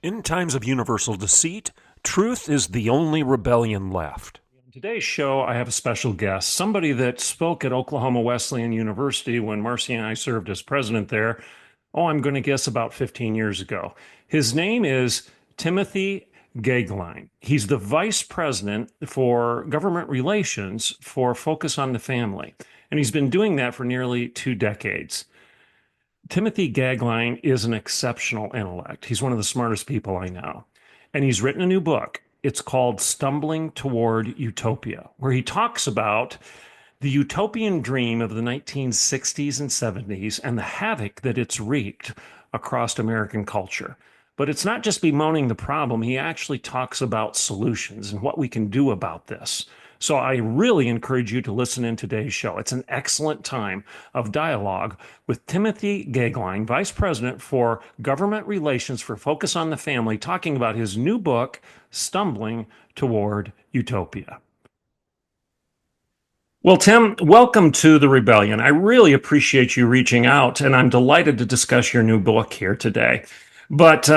In times of universal deceit, truth is the only rebellion left. In today's show, I have a special guest, somebody that spoke at Oklahoma Wesleyan University when Marcy and I served as president there. Oh, I'm going to guess about 15 years ago. His name is Timothy Goeglein. He's the vice president for government relations for Focus on the Family, and he's been doing that for nearly 2 decades. Timothy Goeglein is an exceptional intellect. He's one of the smartest people I know. And he's written a new book. It's called Stumbling Toward Utopia, where he talks about the utopian dream of the 1960s and 70s and the havoc that it's wreaked across American culture. But it's not just bemoaning the problem, he actually talks about solutions and what we can do about this. So I really encourage you to listen in today's show. It's an excellent time of dialogue with Timothy Goeglein, Vice President for Government Relations for Focus on the Family, talking about his new book, Stumbling Toward Utopia. Well, Tim, welcome to The Rebellion. I really appreciate you reaching out, and I'm delighted to discuss your new book here today. But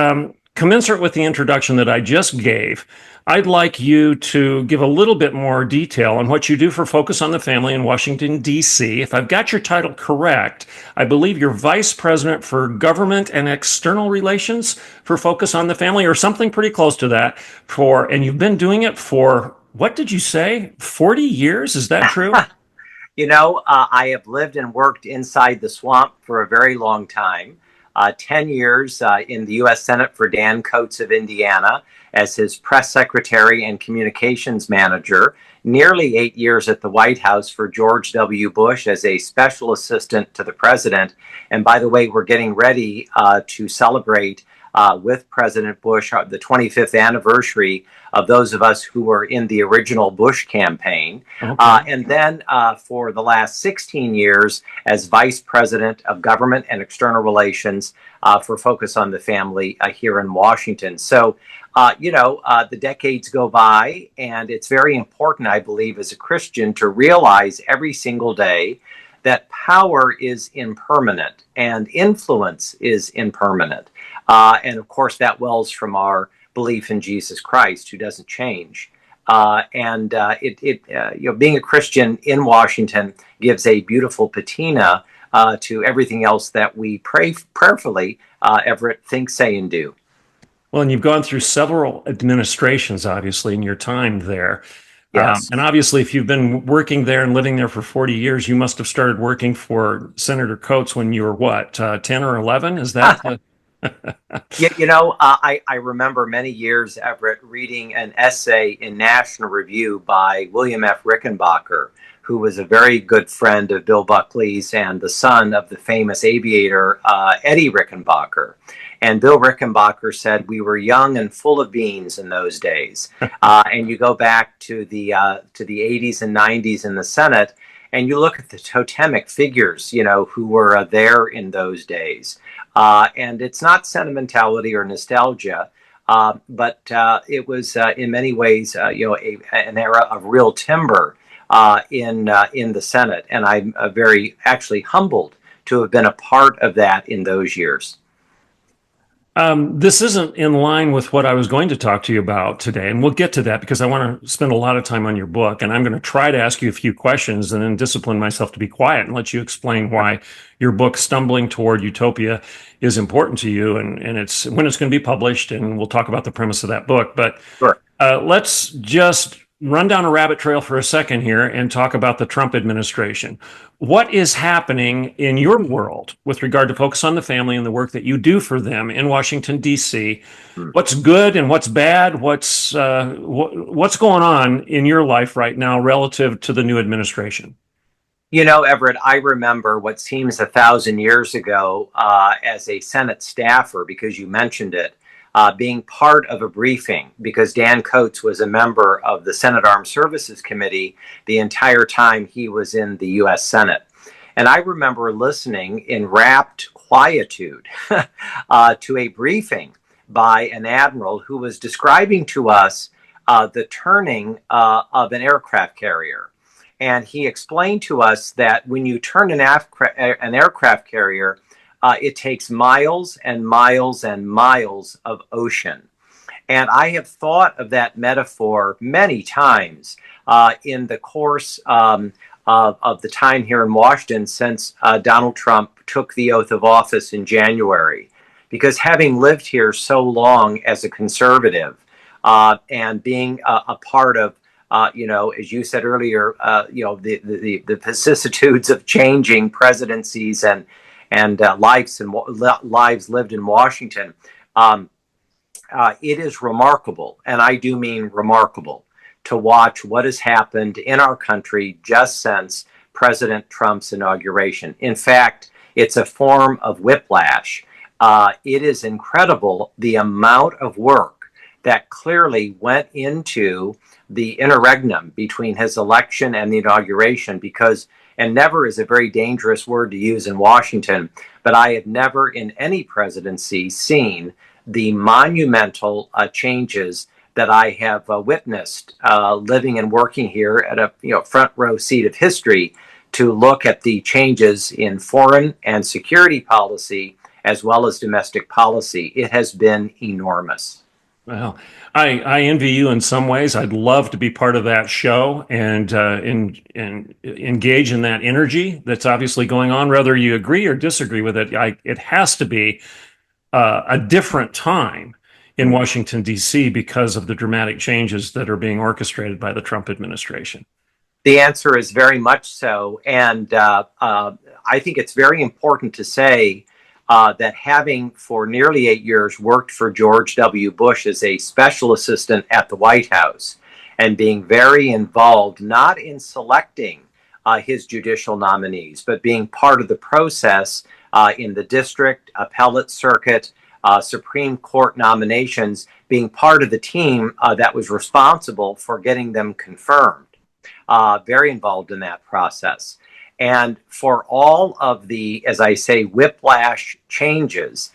commensurate with the introduction that I just gave, I'd like you to give a little bit more detail on what you do for Focus on the Family in Washington, D.C. If I've got your title correct, I believe you're Vice President for Government and External Relations for Focus on the Family, or something pretty close to that, and you've been doing it for, what did you say, 40 years? Is that true? I have lived and worked inside the swamp for a very long time. 10 years in the U.S. Senate for Dan Coats of Indiana as his press secretary and communications manager, nearly 8 years at the White House for George W. Bush as a special assistant to the president. And by the way, we're getting ready to celebrate with President Bush the 25th anniversary of those of us who were in the original Bush campaign. Okay. And then for the last 16 years as Vice President of Government and External Relations for Focus on the Family here in Washington. So, the decades go by, and it's very important, I believe, as a Christian to realize every single day that power is impermanent and influence is impermanent. And of course, that wells from our belief in Jesus Christ, who doesn't change. Being a Christian in Washington gives a beautiful patina to everything else that we pray prayerfully, Everett, think, say, and do. Well, and you've gone through several administrations, obviously, in your time there. Yes. And obviously, if you've been working there and living there for 40 years, you must have started working for Senator Coates when you were, what, 10 or 11? Is that? I remember many years, Everett, reading an essay in National Review by William F. Rickenbacker, who was a very good friend of Bill Buckley's and the son of the famous aviator Eddie Rickenbacker. And Bill Rickenbacker said we were young and full of beans in those days. And you go back to the 80s and 90s in the Senate, and you look at the totemic figures, who were there in those days. And it's not sentimentality or nostalgia, but it was in many ways, an era of real timber in the Senate. And I'm very actually humbled to have been a part of that in those years. This isn't in line with what I was going to talk to you about today, and we'll get to that because I want to spend a lot of time on your book, and I'm going to try to ask you a few questions and then discipline myself to be quiet and let you explain why your book, Stumbling Toward Utopia, is important to you, and it's when it's going to be published, and we'll talk about the premise of that book. But Sure. Let's just run down a rabbit trail for a second here and talk about the Trump administration. What is happening in your world with regard to Focus on the Family and the work that you do for them in Washington, D.C.? What's good and what's bad? What's going on in your life right now relative to the new administration? Everett, I remember what seems 1,000 years ago as a Senate staffer, because you mentioned it, being part of a briefing, because Dan Coats was a member of the Senate Armed Services Committee the entire time he was in the U.S. Senate. And I remember listening in rapt quietude to a briefing by an admiral who was describing to us the turning of an aircraft carrier. And he explained to us that when you turn an aircraft carrier, it takes miles and miles and miles of ocean. And I have thought of that metaphor many times in the course of the time here in Washington since Donald Trump took the oath of office in January. Because having lived here so long as a conservative and being a part of, as you said earlier, the vicissitudes of changing presidencies and lives lived in Washington, it is remarkable, and I do mean remarkable, to watch what has happened in our country just since President Trump's inauguration. In fact, it's a form of whiplash. It is incredible the amount of work that clearly went into the interregnum between his election and the inauguration, because, and never is a very dangerous word to use in Washington, but I have never in any presidency seen the monumental changes that I have witnessed living and working here at a front row seat of history, to look at the changes in foreign and security policy as well as domestic policy. It has been enormous. Well, I envy you in some ways. I'd love to be part of that show and engage in that energy that's obviously going on, whether you agree or disagree with it. It has to be a different time in Washington, D.C. because of the dramatic changes that are being orchestrated by the Trump administration. The answer is very much so. And I think it's very important to say that having for nearly 8 years worked for George W. Bush as a special assistant at the White House and being very involved, not in selecting his judicial nominees, but being part of the process in the district, appellate circuit, Supreme Court nominations, being part of the team that was responsible for getting them confirmed, very involved in that process. And for all of the, as I say, whiplash changes,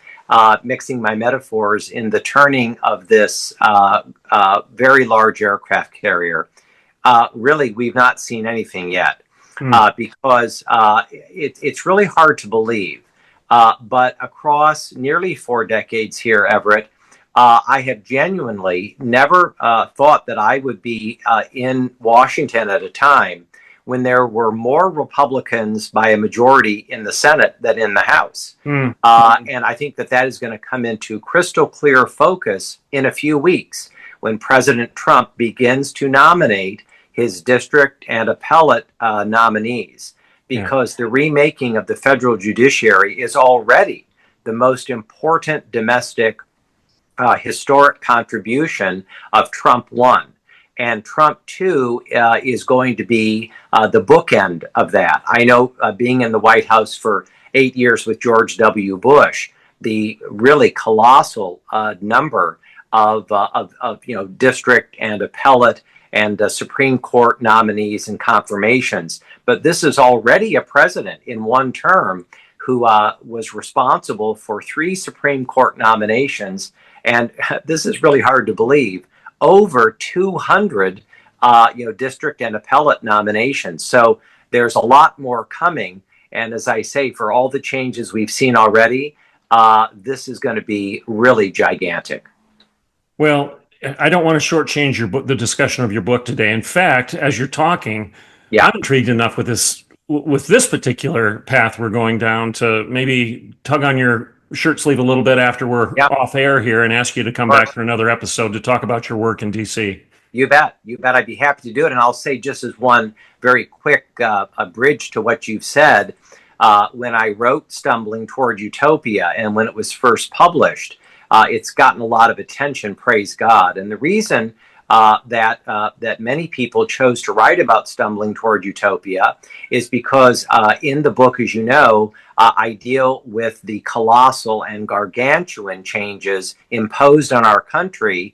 mixing my metaphors in the turning of this very large aircraft carrier, really, we've not seen anything yet, because it's really hard to believe. But across nearly 4 decades here, Everett, I have genuinely never thought that I would be in Washington at a time when there were more Republicans by a majority in the Senate than in the House. And I think that is going to come into crystal clear focus in a few weeks when President Trump begins to nominate his district and appellate nominees, because the remaking of the federal judiciary is already the most important domestic historic contribution of Trump 1. And Trump 2 is going to be the bookend of that. I know, being in the White House for 8 years with George W. Bush, the really colossal number of district and appellate and Supreme Court nominees and confirmations. But this is already a president in one term who was responsible for 3 Supreme Court nominations. And this is really hard to believe, over 200 district and appellate nominations. So there's a lot more coming. And as I say, for all the changes we've seen already, this is going to be really gigantic. Well, I don't want to shortchange your book, the discussion of your book today. In fact, as you're talking, I'm intrigued enough with this particular path we're going down to maybe tug on your shirt sleeve a little bit after we're off air here and ask you to come back for another episode to talk about your work in D.C. You bet. I'd be happy to do it. And I'll say, just as one very quick bridge to what you've said, when I wrote Stumbling Toward Utopia and when it was first published, it's gotten a lot of attention, praise God. And the reason that many people chose to write about Stumbling Toward Utopia is because in the book, as you know, I deal with the colossal and gargantuan changes imposed on our country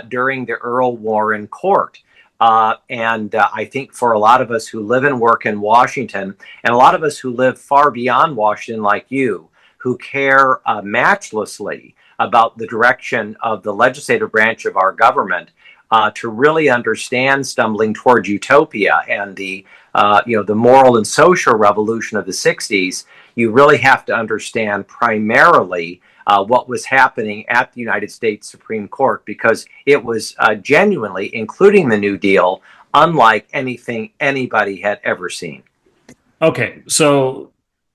during the Earl Warren Court. And I think for a lot of us who live and work in Washington, and a lot of us who live far beyond Washington like you, who care matchlessly about the direction of the legislative branch of our government, to really understand Stumbling Toward Utopia and the moral and social revolution of the 60s, you really have to understand primarily what was happening at the United States Supreme Court, because it was genuinely, including the New Deal, unlike anything anybody had ever seen. Okay, so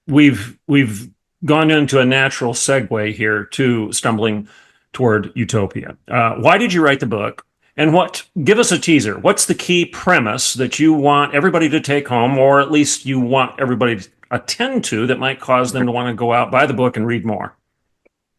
we've gone into a natural segue here to stumbling toward utopia. Why did you write the book? And give us a teaser. What's the key premise that you want everybody to take home, or at least you want everybody to attend to, that might cause them to want to go out, buy the book, and read more?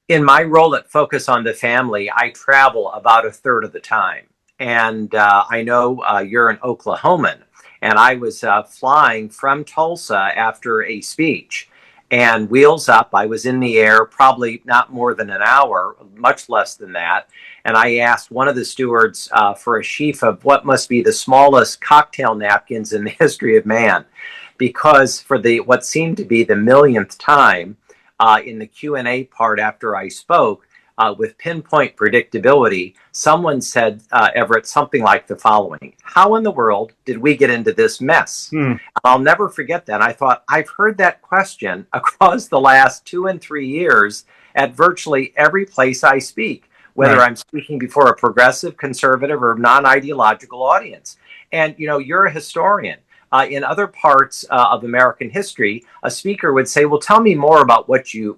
In my role at Focus on the Family, I travel about a third of the time. And I know you're an Oklahoman, and I was flying from Tulsa after a speech. And wheels up, I was in the air probably not more than an hour, much less than that. And I asked one of the stewards for a sheaf of what must be the smallest cocktail napkins in the history of man, because for what seemed to be the millionth time in the Q&A part after I spoke, with pinpoint predictability, someone said, Everett, something like the following: how in the world did we get into this mess? I'll never forget that. I thought, I've heard that question across the last 2 and 3 years at virtually every place I speak, whether I'm speaking before a progressive, conservative, or non-ideological audience. And, you're a historian. In other parts of American history, a speaker would say, well, tell me more about what you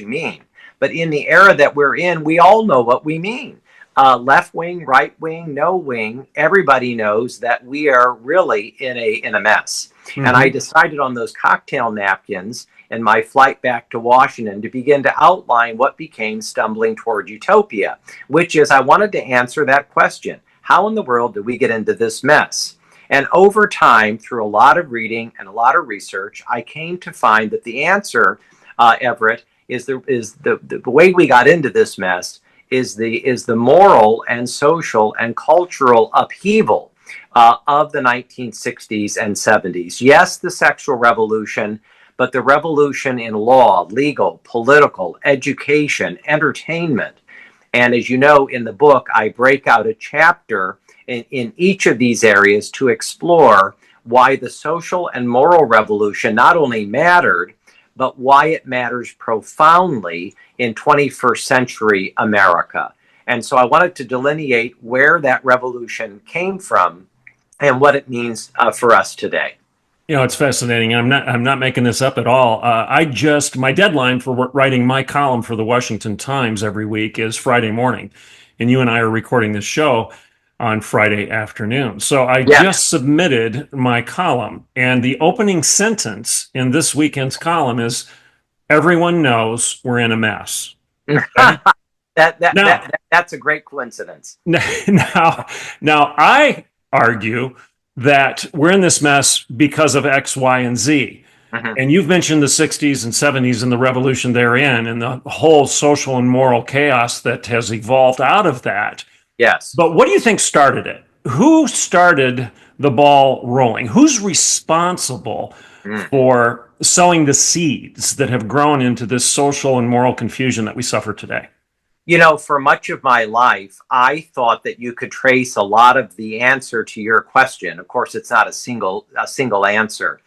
mean. But in the era that we're in, we all know what we mean. Left wing, right wing, no wing, everybody knows that we are really in a mess. Mm-hmm. And I decided on those cocktail napkins in my flight back to Washington to begin to outline what became Stumbling Toward Utopia, which is I wanted to answer that question: how in the world did we get into this mess? And over time, through a lot of reading and a lot of research, I came to find that the answer, Everett, is the way we got into this mess is the moral and social and cultural upheaval of the 1960s and 70s. Yes, the sexual revolution, but the revolution in law, legal, political, education, entertainment. And as you know, in the book, I break out a chapter in each of these areas to explore why the social and moral revolution not only mattered, but why it matters profoundly in 21st century America. And so I wanted to delineate where that revolution came from and what it means for us today. It's fascinating. I'm not making this up at all. My deadline for writing my column for the Washington Times every week is Friday morning, and you and I are recording this show on Friday afternoon. So I just submitted my column, and the opening sentence in this weekend's column is, "Everyone knows we're in a mess." Okay? That's a great coincidence. Now, I argue that we're in this mess because of X, Y, and Z. Mm-hmm. And you've mentioned the 60s and 70s and the revolution therein and the whole social and moral chaos that has evolved out of that. Yes. But what do you think started it? Who started the ball rolling? Who's responsible for sowing the seeds that have grown into this social and moral confusion that we suffer today? For much of my life, I thought that you could trace a lot of the answer to your question. Of course, it's not a single answer.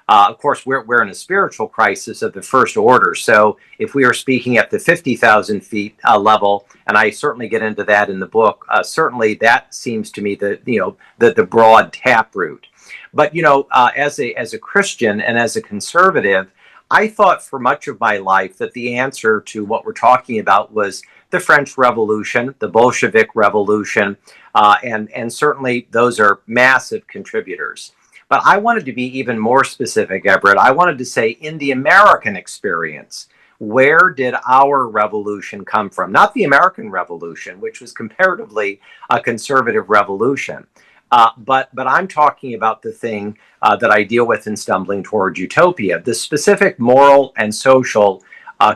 Of course, we're in a spiritual crisis of the first order. So if we are speaking at the 50,000 feet level, and I certainly get into that in the book, certainly that seems to me the broad taproot. But as a Christian and as a conservative, I thought for much of my life that the answer to what we're talking about was the French Revolution, the Bolshevik Revolution, and certainly those are massive contributors. But I wanted to be even more specific, Everett. I wanted to say, in the American experience, where did our revolution come from? Not the American Revolution, which was comparatively a conservative revolution. But I'm talking about the thing that I deal with in Stumbling Toward Utopia, the specific moral and social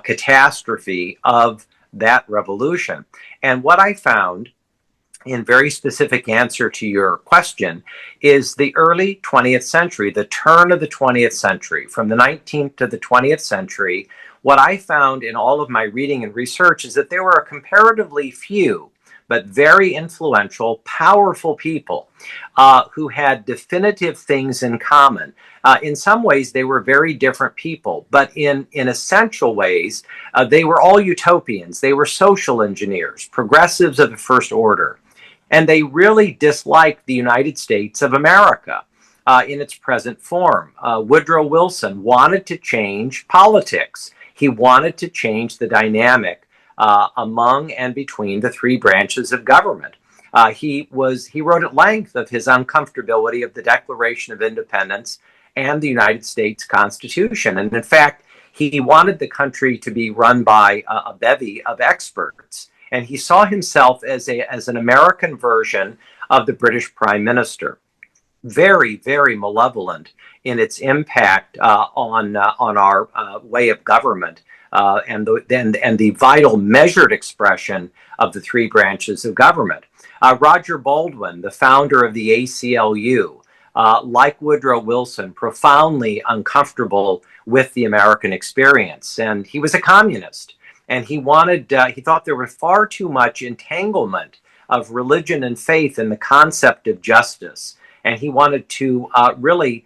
catastrophe of that revolution. And what I found, in very specific answer to your question, is the early 20th century, the turn of the 20th century, from the 19th to the 20th century. What I found in all of my reading and research is that there were comparatively few but very influential, powerful people who had definitive things in common. In some ways, they were very different people, but in essential ways, they were all utopians. They were social engineers, progressives of the first order. And they really disliked the United States of America in its present form. Woodrow Wilson wanted to change politics. He wanted to change the dynamic among and between the three branches of government. He wrote at length of his uncomfortability of the Declaration of Independence and the United States Constitution. And in fact, he wanted the country to be run by a bevy of experts. And he saw himself as an American version of the British Prime Minister. Very, very malevolent in its impact on our way of government and the vital measured expression of the three branches of government. Roger Baldwin, the founder of the ACLU, like Woodrow Wilson, profoundly uncomfortable with the American experience. And he was a communist. And he thought there was far too much entanglement of religion and faith in the concept of justice. And he wanted to really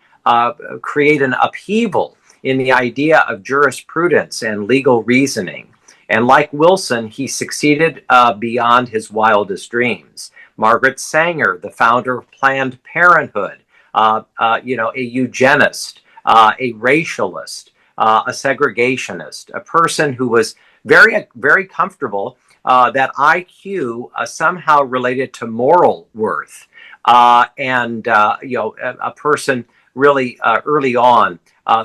create an upheaval in the idea of jurisprudence and legal reasoning. And like Wilson, he succeeded beyond his wildest dreams. Margaret Sanger, the founder of Planned Parenthood, a eugenist, a racialist, a segregationist, a person who was very, very comfortable that IQ somehow related to moral worth, and a person really early on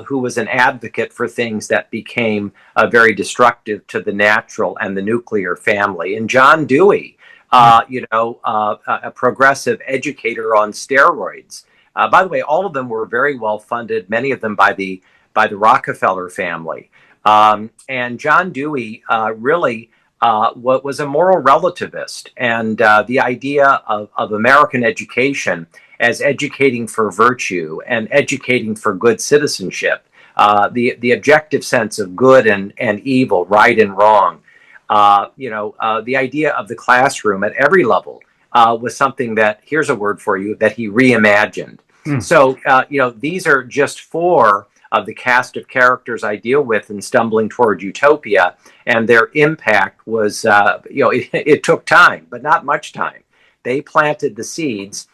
who was an advocate for things that became very destructive to the natural and the nuclear family. And John Dewey, a progressive educator on steroids. By the way, all of them were very well funded, many of them by the Rockefeller family. And John Dewey really was a moral relativist, and the idea of American education as educating for virtue and educating for good citizenship, the objective sense of good and evil, right and wrong, the idea of the classroom at every level was something that, here's a word for you, that he reimagined. So, these are just four of the cast of characters I deal with in Stumbling Toward Utopia, and their impact was, it took time, but not much time. They planted the seeds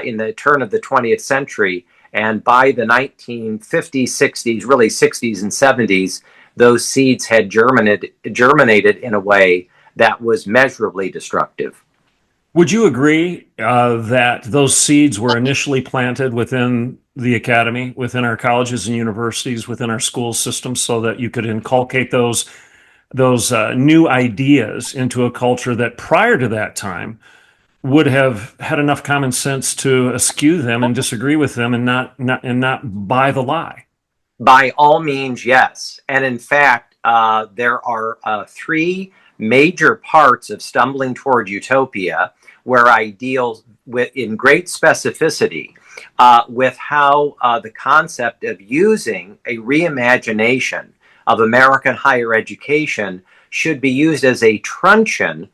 in the turn of the 20th century, and by the 1950s, 60s, really 60s and 70s, those seeds had germinated in a way that was measurably destructive. Would you agree that those seeds were initially planted within the academy, within our colleges and universities, within our school systems, so that you could inculcate those new ideas into a culture that prior to that time would have had enough common sense to eschew them and disagree with them and not buy the lie? By all means, yes. And in fact, there are three major parts of Stumbling Toward Utopia where I deal with in great specificity with how the concept of using a reimagination of American higher education should be used as a truncheon,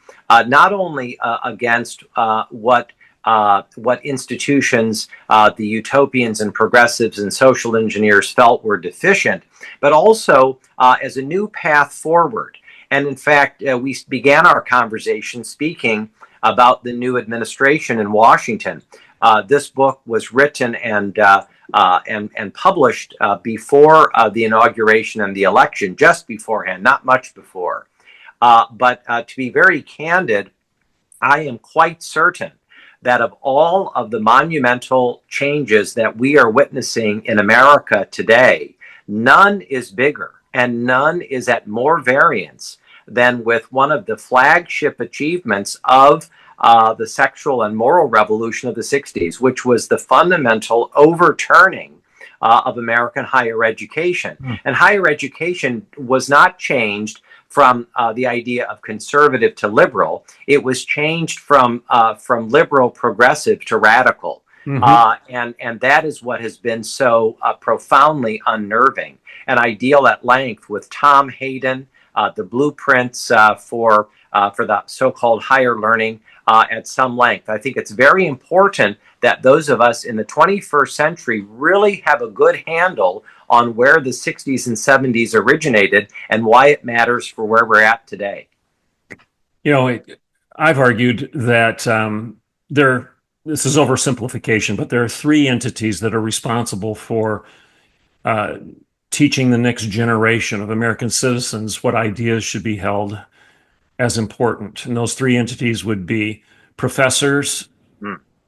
not only against what institutions the utopians and progressives and social engineers felt were deficient, but also as a new path forward. And in fact, we began our conversation speaking about the new administration in Washington. This book was written and published before the inauguration and the election, just beforehand, not much before. But to be very candid, I am quite certain that of all of the monumental changes that we are witnessing in America today, none is bigger and none is at more variance than with one of the flagship achievements of the sexual and moral revolution of the 60s, which was the fundamental overturning of American higher education. And higher education was not changed from the idea of conservative to liberal. It was changed from liberal progressive to radical. And that is what has been so profoundly unnerving. And I deal at length with Tom Hayden, the blueprints for the so-called higher learning at some length. I think it's very important that those of us in the 21st century really have a good handle on where the 60s and 70s originated and why it matters for where we're at today. You know, I've argued that this is oversimplification, but there are three entities that are responsible for teaching the next generation of American citizens what ideas should be held as important. And those three entities would be professors,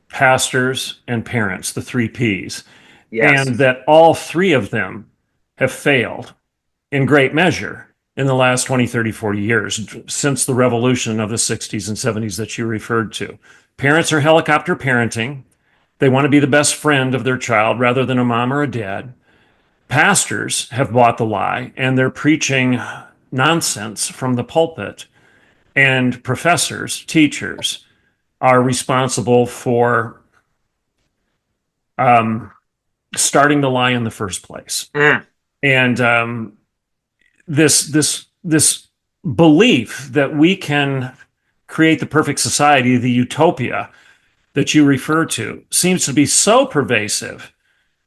pastors, and parents, the three Ps. Yes. And that all three of them have failed in great measure in the last 20, 30, 40 years, since the revolution of the 60s and 70s that you referred to. Parents are helicopter parenting. They want to be the best friend of their child rather than a mom or a dad. Pastors have bought the lie, and they're preaching nonsense from the pulpit. And professors, teachers, are responsible for starting the lie in the first place. And this belief that we can create the perfect society, the utopia that you refer to, seems to be so pervasive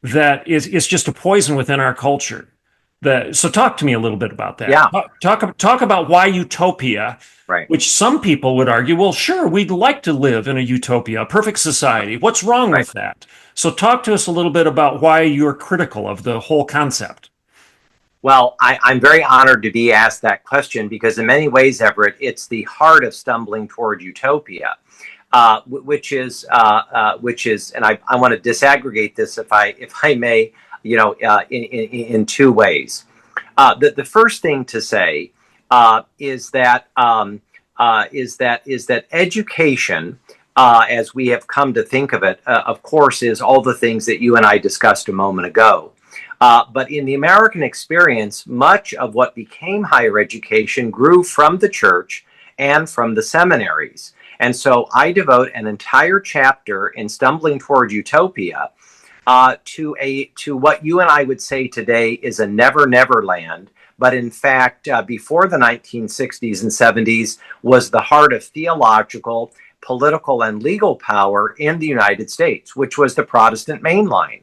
that it's just a poison within our culture. So talk to me a little bit about that. Yeah. Talk about why utopia, right, which some people would argue, well, sure, we'd like to live in a utopia, a perfect society. What's wrong with that? So talk to us a little bit about why you're critical of the whole concept. Well, I'm very honored to be asked that question because in many ways, Everett, it's the heart of stumbling toward utopia, which is, and I want to disaggregate this if I may, in two ways. The first thing to say is that education, as we have come to think of it, of course, is all the things that you and I discussed a moment ago. But in the American experience, much of what became higher education grew from the church and from the seminaries. And so I devote an entire chapter in Stumbling Toward Utopia to what you and I would say today is a never land, but in fact, before the 1960s and 70s, was the heart of theological, political, and legal power in the United States, which was the Protestant mainline.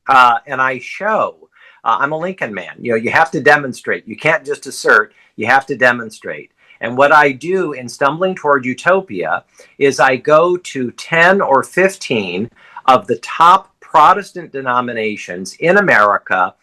And I show, I'm a Lincoln man, you have to demonstrate. You can't just assert, you have to demonstrate. And what I do in Stumbling Toward Utopia is I go to 10 or 15 of the top Protestant denominations in America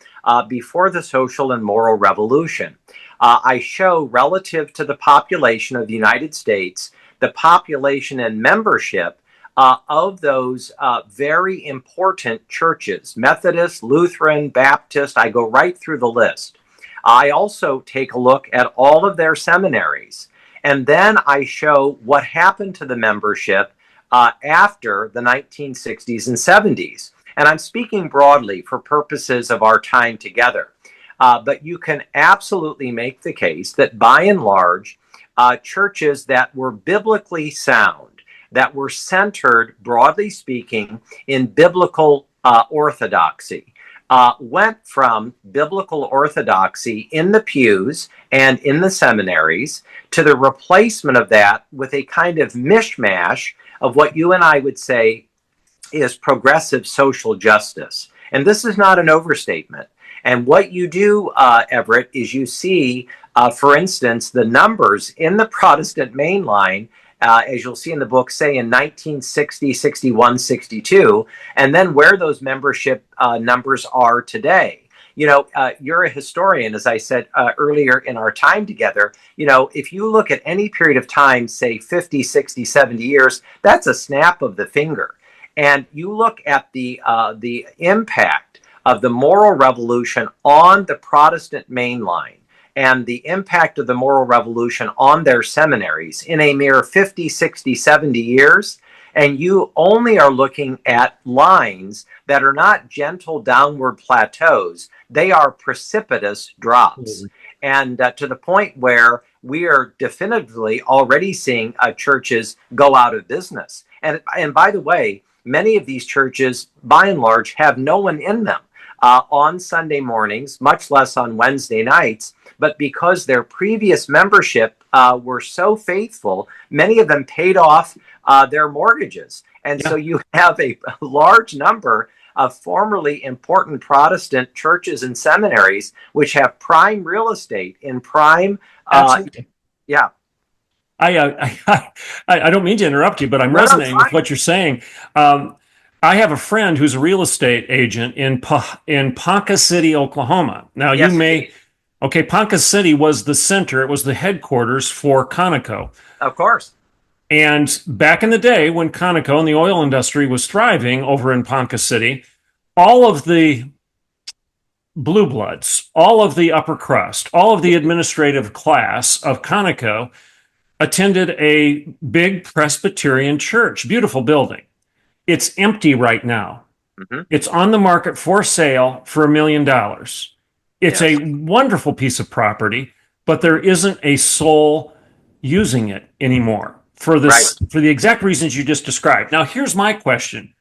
before the social and moral revolution. I show, relative to the population of the United States, the population and membership of those very important churches, Methodist, Lutheran, Baptist. I go right through the list. I also take a look at all of their seminaries. And then I show what happened to the membership after the 1960s and 70s. And I'm speaking broadly for purposes of our time together. But you can absolutely make the case that by and large, churches that were biblically sound, that were centered, broadly speaking, in biblical orthodoxy, went from biblical orthodoxy in the pews and in the seminaries to the replacement of that with a kind of mishmash of what you and I would say is progressive social justice. And this is not an overstatement. And what you do, Everett, is you see, for instance, the numbers in the Protestant mainline, as you'll see in the book, say in 1960, 61, 62, and then where those membership numbers are today. You're a historian, as I said earlier in our time together. If you look at any period of time, say 50, 60, 70 years, that's a snap of the finger. And you look at the impact of the moral revolution on the Protestant mainline and the impact of the moral revolution on their seminaries in a mere 50, 60, 70 years, and you only are looking at lines that are not gentle downward plateaus. They are precipitous drops. And to the point where we are definitively already seeing churches go out of business. And by the way, many of these churches, by and large, have no one in them. on Sunday mornings, much less on Wednesday nights. But because their previous membership were so faithful, many of them paid off their mortgages. And so you have a large number of formerly important Protestant churches and seminaries which have prime real estate in prime. Absolutely. Yeah. I don't mean to interrupt you, but I'm resonating with what you're saying. I have a friend who's a real estate agent in Ponca City, Oklahoma. Now, Yes, okay, Ponca City was the center, it was the headquarters for Conoco. of course. And back in the day when Conoco and the oil industry was thriving over in Ponca City, all of the blue bloods, all of the upper crust, all of the administrative class of Conoco attended a big Presbyterian church, beautiful building. It's empty right now. Mm-hmm. It's on the market for sale for $1 million. It's a wonderful piece of property, but there isn't a soul using it anymore for this, for the exact reasons you just described. Now, here's my question.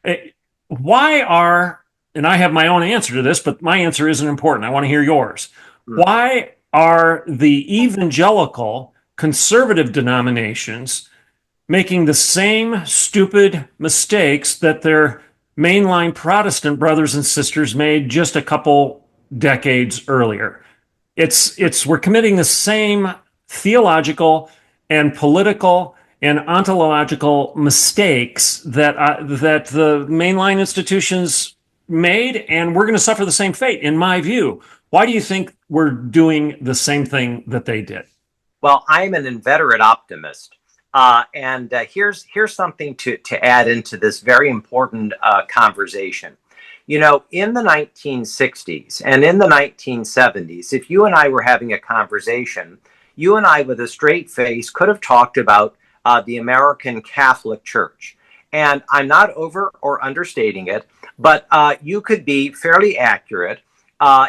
And I have my own answer to this, but my answer isn't important. I want to hear yours. Why are the evangelical conservative denominations making the same stupid mistakes that their mainline Protestant brothers and sisters made just a couple decades earlier? We're committing the same theological and political and ontological mistakes that the mainline institutions made, and we're going to suffer the same fate, in my view. Why do you think we're doing the same thing that they did? Well, I'm an inveterate optimist. And here's something to add into this very important conversation. You know, in the 1960s and in the 1970s, if you and I were having a conversation, you and I, with a straight face, could have talked about the American Catholic Church. And I'm not over or understating it, but you could be fairly accurate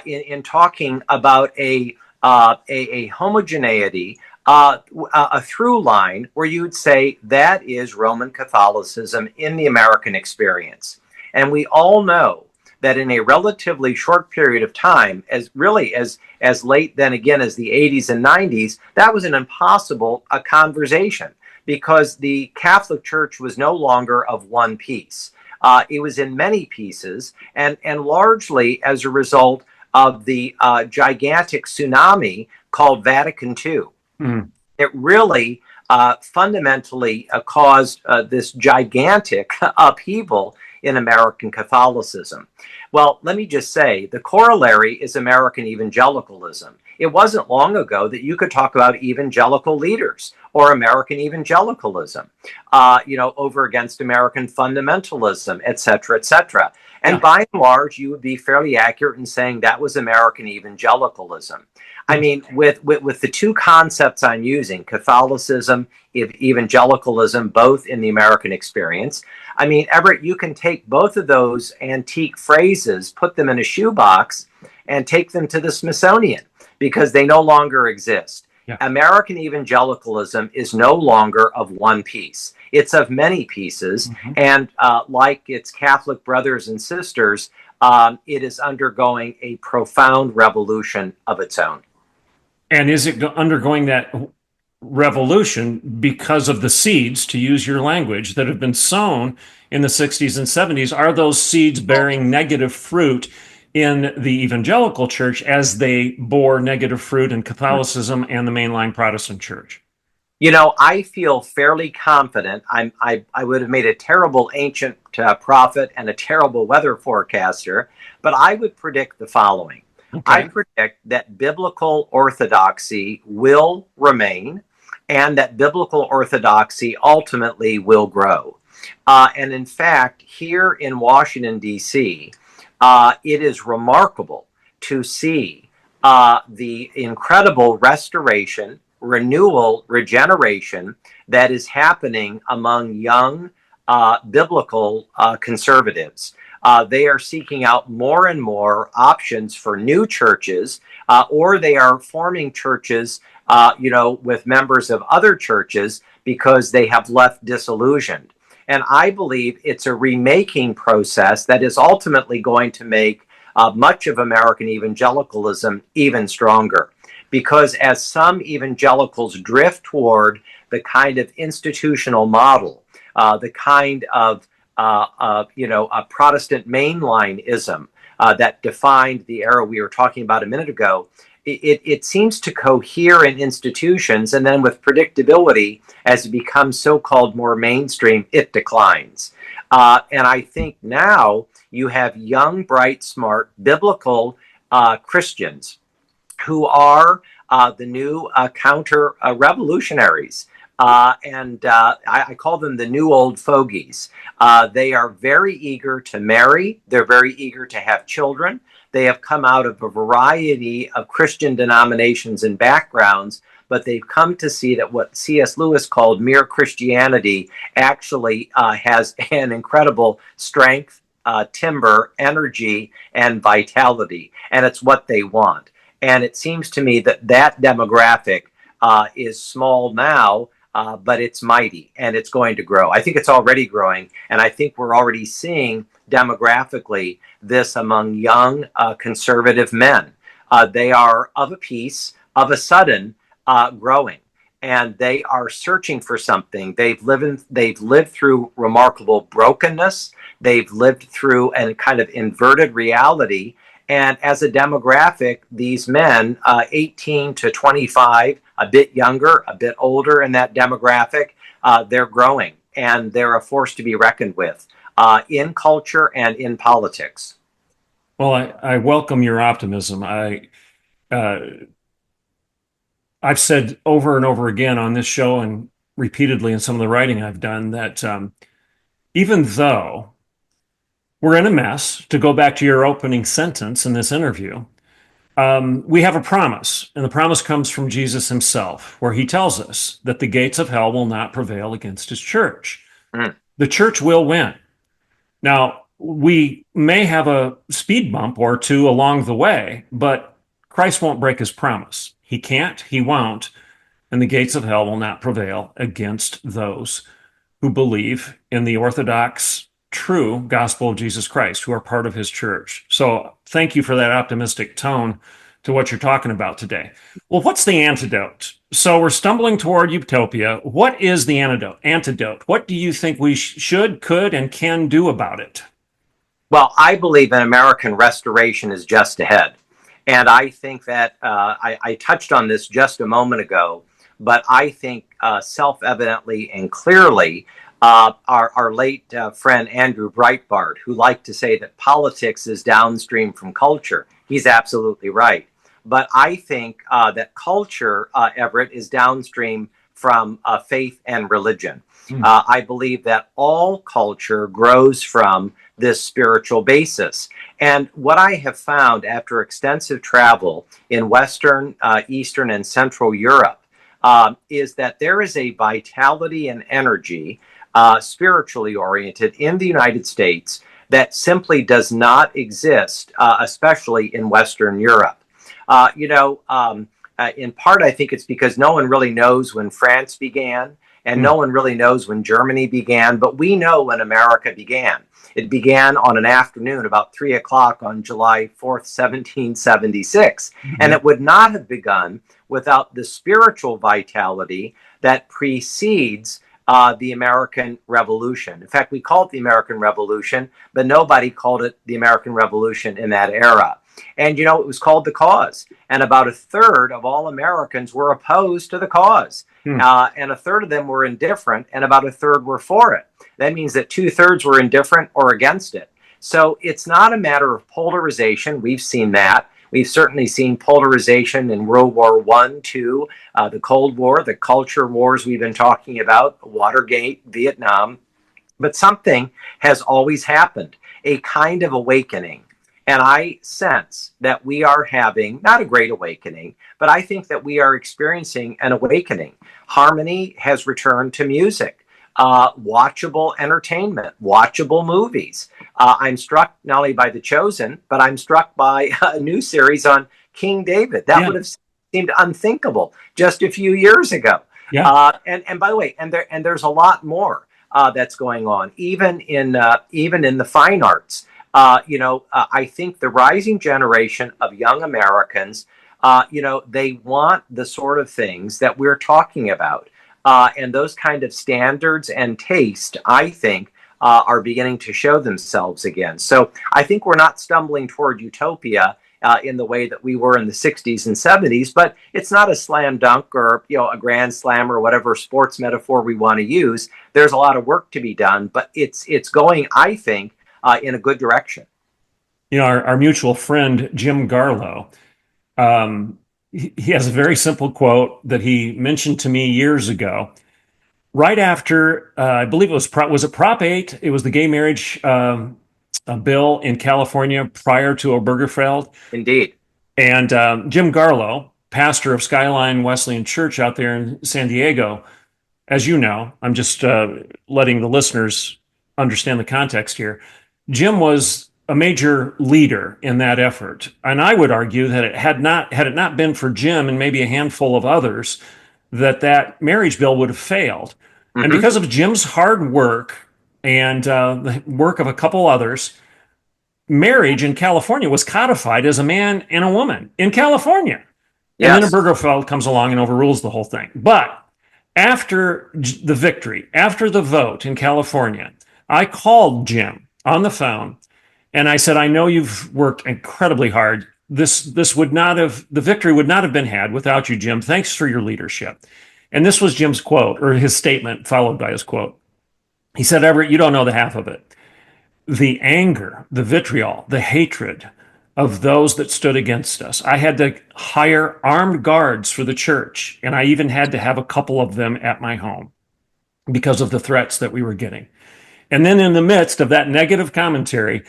in talking about a homogeneity, a through line where you would say that is Roman Catholicism in the American experience. And we all know that in a relatively short period of time, as late then again as the 80s and 90s, that was an impossible conversation, because the Catholic Church was no longer of one piece. It was in many pieces, and largely as a result of the gigantic tsunami called Vatican II. Mm. It really fundamentally caused this gigantic upheaval in American Catholicism. Well, let me just say, the corollary is American evangelicalism. It wasn't long ago that you could talk about evangelical leaders or American evangelicalism, over against American fundamentalism, et cetera, et cetera. And by and large, you would be fairly accurate in saying that was American evangelicalism. I mean, with the two concepts I'm using, Catholicism, evangelicalism, both in the American experience, I mean, Everett, you can take both of those antique phrases, put them in a shoebox, and take them to the Smithsonian, because they no longer exist. Yeah. American evangelicalism is no longer of one piece. It's of many pieces. Mm-hmm. And like its Catholic brothers and sisters, it is undergoing a profound revolution of its own. And is it undergoing that revolution because of the seeds, to use your language, that have been sown in the 60s and 70s? Are those seeds bearing negative fruit in the evangelical church as they bore negative fruit in Catholicism and the mainline Protestant church? You know, I feel fairly confident. I would have made a terrible ancient prophet and a terrible weather forecaster, but I would predict the following. Okay. I predict that biblical orthodoxy will remain, and that biblical orthodoxy ultimately will grow. And in fact, here in Washington, D.C., it is remarkable to see the incredible restoration, renewal, regeneration that is happening among young biblical conservatives. They are seeking out more and more options for new churches, or they are forming churches, with members of other churches because they have left disillusioned. And I believe it's a remaking process that is ultimately going to make much of American evangelicalism even stronger. Because as some evangelicals drift toward the kind of institutional model, the kind of a Protestant mainlineism that defined the era we were talking about a minute ago, it seems to cohere in institutions, and then with predictability, as it becomes so-called more mainstream, it declines. And I think now you have young, bright, smart, biblical Christians who are the new counter-revolutionaries. I call them the new old fogies. They are very eager to marry. They're very eager to have children. They have come out of a variety of Christian denominations and backgrounds, but they've come to see that what C.S. Lewis called mere Christianity actually has an incredible strength, timber, energy, and vitality. And it's what they want. And it seems to me that that demographic is small now, but it's mighty, and it's going to grow. I think it's already growing, and I think we're already seeing demographically this among young conservative men. They are of a piece, of a sudden, growing, and they are searching for something. They've lived through remarkable brokenness. They've lived through a kind of inverted reality. And as a demographic, these men, 18 to 25, a bit younger, a bit older in that demographic, they're growing, and they're a force to be reckoned with in culture and in politics. Well, I welcome your optimism. I've said over and over again on this show and repeatedly in some of the writing I've done that even though we're in a mess, to go back to your opening sentence in this interview, we have a promise, and the promise comes from Jesus himself, where he tells us that the gates of hell will not prevail against his church. The church will win. Now, we may have a speed bump or two along the way, but Christ won't break his promise. He can't, he won't, and the gates of hell will not prevail against those who believe in the orthodox, true gospel of Jesus Christ, who are part of his church. So thank you for that optimistic tone to what you're talking about today. Well, what's the antidote? So we're stumbling toward utopia. What is the antidote? What do you think we should, could, and can do about it? Well, I believe an American restoration is just ahead. And I think that I touched on this just a moment ago, but I think self-evidently and clearly our late friend Andrew Breitbart, who liked to say that politics is downstream from culture, he's absolutely right. But I think that culture, Everett, is downstream from faith and religion. I believe that all culture grows from this spiritual basis. And what I have found after extensive travel in Western, Eastern, and Central Europe is that there is a vitality and energy, spiritually oriented, in the United States that simply does not exist, especially in Western Europe. In part, I think it's because no one really knows when France began, and no one really knows when Germany began, but we know when America began. It began on an afternoon about 3 o'clock on July 4th, 1776. And it would not have begun without the spiritual vitality that precedes the American Revolution. In fact, we call it the American Revolution, but nobody called it the American Revolution in that era. And, it was called the cause. And about a third of all Americans were opposed to the cause. And a third of them were indifferent, and about a third were for it. That means that 2/3 were indifferent or against it. So it's not a matter of polarization. We've seen that. We've certainly seen polarization in World War I, II, the Cold War, the culture wars we've been talking about, Watergate, Vietnam. But something has always happened, a kind of awakening. And I sense that we are having, not a great awakening, but I think that we are experiencing an awakening. Harmony has returned to music, watchable entertainment, watchable movies. I'm struck not only by The Chosen, but I'm struck by a new series on King David. That would have seemed unthinkable just a few years ago. And by the way, there's a lot more that's going on, even in the fine arts. I think the rising generation of young Americans, they want the sort of things that we're talking about. And those kind of standards and taste, I think, are beginning to show themselves again. So I think we're not stumbling toward utopia in the way that we were in the 60s and 70s, but it's not a slam dunk or a grand slam or whatever sports metaphor we want to use. There's a lot of work to be done, but it's going, I think, in a good direction. Our mutual friend Jim Garlow, he has a very simple quote that he mentioned to me years ago, right after I believe it was it Prop 8? It was the gay marriage bill in California prior to Obergefell. Indeed. And Jim Garlow, pastor of Skyline Wesleyan Church out there in San Diego, as you know, I'm just letting the listeners understand the context here. Jim was a major leader in that effort. And I would argue that had it not been for Jim and maybe a handful of others, that marriage bill would have failed. Mm-hmm. And because of Jim's hard work and the work of a couple others, marriage in California was codified as a man and a woman in California. Yes. And then Obergefell comes along and overrules the whole thing. But after the victory, after the vote in California, I called Jim on the phone and I said, I know you've worked incredibly hard. The victory would not have been had without you, Jim. Thanks for your leadership. And this was Jim's quote, or his statement followed by his quote. He said, Everett, you don't know the half of it. The anger, the vitriol, the hatred of those that stood against us. I had to hire armed guards for the church, and I even had to have a couple of them at my home because of the threats that we were getting. And then in the midst of that negative commentary,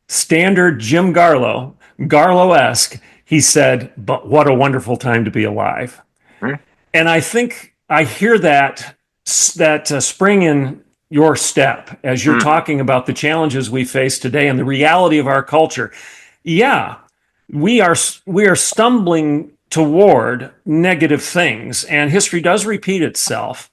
standard Jim Garlow, Garlow-esque, he said, but what a wonderful time to be alive. Hmm. And I think I hear that spring in your step as you're talking about the challenges we face today and the reality of our culture. Yeah, we are stumbling toward negative things, and history does repeat itself.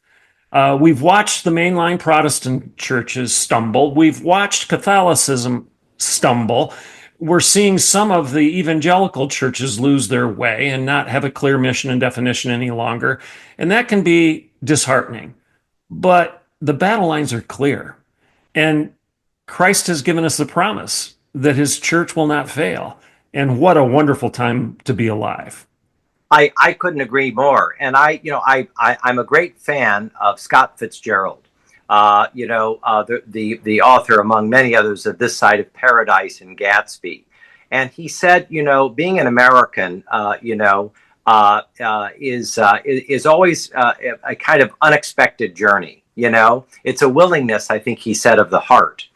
We've watched the mainline Protestant churches stumble. We've watched Catholicism stumble. We're seeing some of the evangelical churches lose their way and not have a clear mission and definition any longer. And that can be disheartening. But the battle lines are clear. And Christ has given us the promise that his church will not fail. And what a wonderful time to be alive. I couldn't agree more. And I'm a great fan of Scott Fitzgerald. The author, among many others, of This Side of Paradise and Gatsby. And he said, being an American, is always a kind of unexpected journey. It's a willingness, I think he said, of the heart.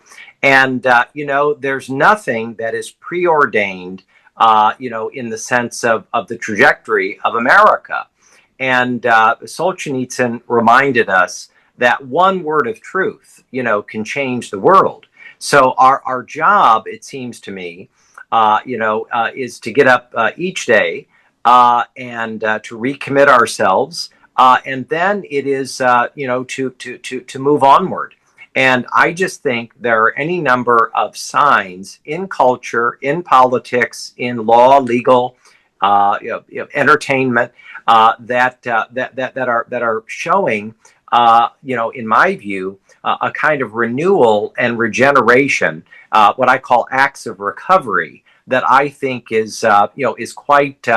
And, there's nothing that is preordained, in the sense of the trajectory of America. And Solzhenitsyn reminded us that one word of truth, can change the world. So our job, it seems to me, is to get up each day and to recommit ourselves, and then it is, to move onward. And I just think there are any number of signs in culture, in politics, in law, legal, entertainment that are showing, in my view, a kind of renewal and regeneration, what I call acts of recovery, that I think is quite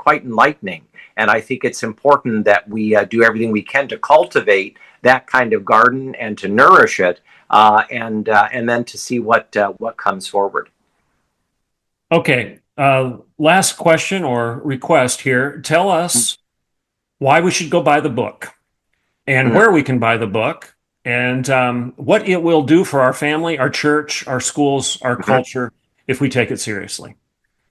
enlightening. And I think it's important that we do everything we can to cultivate that kind of garden and to nourish it, and then to see what comes forward. Okay, last question or request here. Tell us why we should go buy the book, and where we can buy the book, and what it will do for our family, our church, our schools, our culture, if we take it seriously.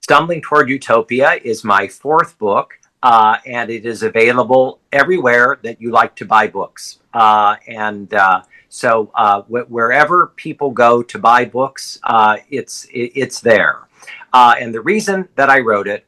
Stumbling Toward Utopia is my fourth book, and it is available everywhere that you like to buy books. So wherever people go to buy books, it's there. And the reason that I wrote it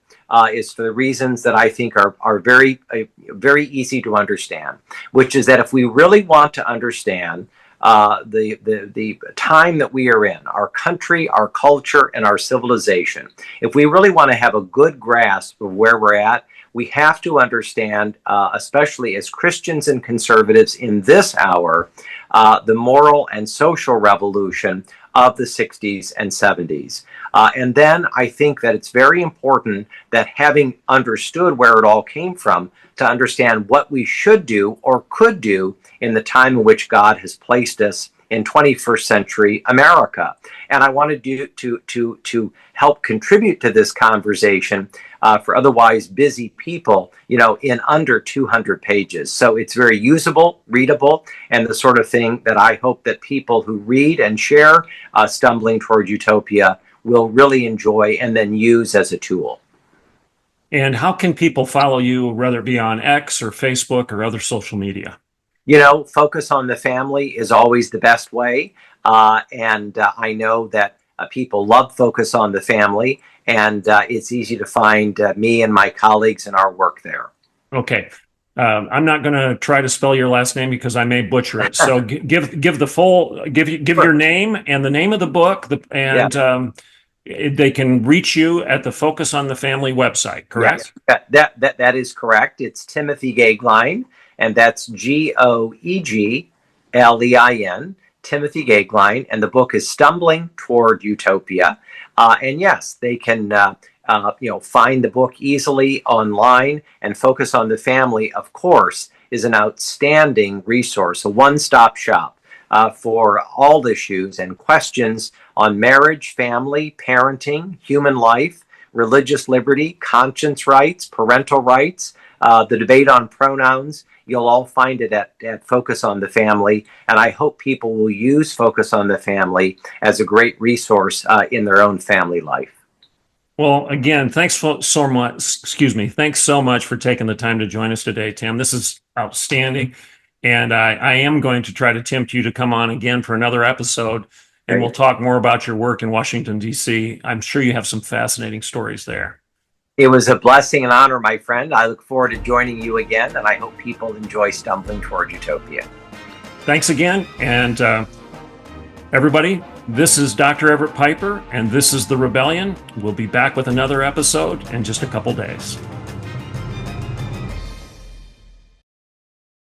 is for the reasons that I think are very easy to understand, which is that if we really want to understand the time that we are in, our country, our culture, and our civilization. If we really want to have a good grasp of where we're at, we have to understand, especially as Christians and conservatives in this hour, the moral and social revolution of the 60s and 70s. And then I think that it's very important that, having understood where it all came from, to understand what we should do or could do in the time in which God has placed us in 21st century America. And I wanted to help contribute to this conversation for otherwise busy people, in under 200 pages. So it's very usable, readable, and the sort of thing that I hope that people who read and share Stumbling Toward Utopia will really enjoy and then use as a tool. And how can people follow you, whether it be on X or Facebook or other social media? Focus on the family is always the best way. And I know that people love Focus on the Family, and it's easy to find me and my colleagues and our work there. Okay. I'm not going to try to spell your last name because I may butcher it. So give your name and the name of the book, they can reach you at the Focus on the Family website, correct? Yeah, that is correct. It's Timothy Goeglein, and that's Goeglein, Timothy Goeglein, and the book is Stumbling Toward Utopia. And yes, they can find the book easily online, and Focus on the Family, of course, is an outstanding resource, a one-stop shop for all issues and questions on marriage, family, parenting, human life, religious liberty, conscience rights, parental rights, the debate on pronouns. You'll all find it at Focus on the Family, and I hope people will use Focus on the Family as a great resource in their own family life. Well, again, thanks so much for taking the time to join us today, Tim. This is outstanding. And I am going to try to tempt you to come on again for another episode, and we'll talk more about your work in Washington, D.C. I'm sure you have some fascinating stories there. It was a blessing and honor, my friend. I look forward to joining you again, and I hope people enjoy Stumbling Toward Utopia. Thanks again. And everybody, this is Dr. Everett Piper, and this is The Rebellion. We'll be back with another episode in just a couple days.